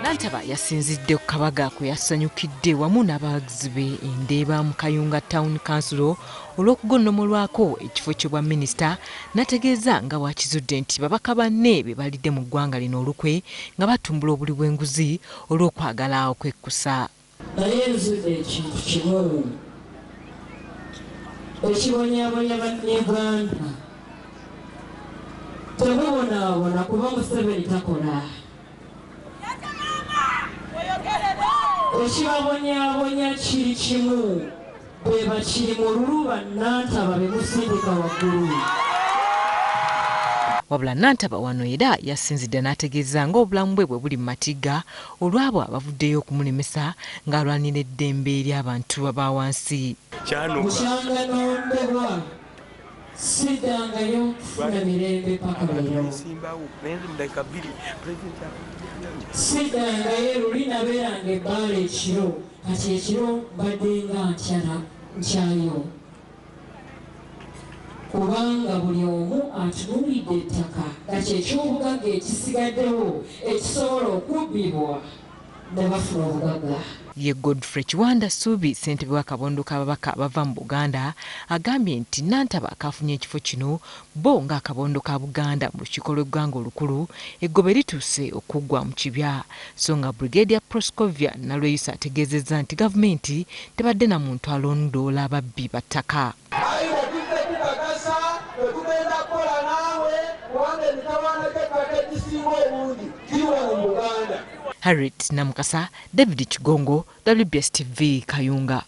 Nantaba yasinzidde ku kabaga kwe yasanyukidde wamu n'abawagizi be Endeeba mu Kayunga Town Council olw'okugonnomolwako ekifo ky'obwa minisita, n'ategeeza nga bw'akizudde nti babaka banne be balidde mu ggwanga lino olukwe nga batumbula obuli bw'enguzi olw'okwagala okwekkusa. Naye nzudde ekintu kimu ekibonyabonya bannayuganda. Temubonaabona kuba Museveni takola. Ekibabonyabonya kiri kimu, bwe bakiri mu luluba Nantaba be musindika waggulu. Wabula Nantaba wano era yasinzidde n'ategeeza ng'obulamu bwe buli mu matigga olw'abo abavuddeyo okumulemesa ng'alwanira eddembe ery'abantu aba wansi. Mukyanga n'ondebwa siddangayo kufuna mirembe paka leero. Siddangayo luli nabeeranga ebbaala ekiro, kati ekiro mbadde nga nkyayo. Kubanga buli omu atunuulidde ettaka nga kyeky'obugagga ekisigaddewo ekisobola okubbibwa ne bafuna obugagga. Ye Godfrey Kiwanda Ssuubi, ssentebe w'akabondo k'ababaka abava mu Buganda, agambye nti Nantaba akafunye ekifo kino bo ng'akabondo ka Buganda mu lukiiko lw'eggwanga olukulu eggobe lituuse okuggwa mu kibya. So nga Brigadier Proscovia Nalweyisa ategeezezza nti gavumenti tebadde na muntu alondoola ababbi ba ttaka. Harriet Namukasa, David Kigongo, WBS TV, Kayunga.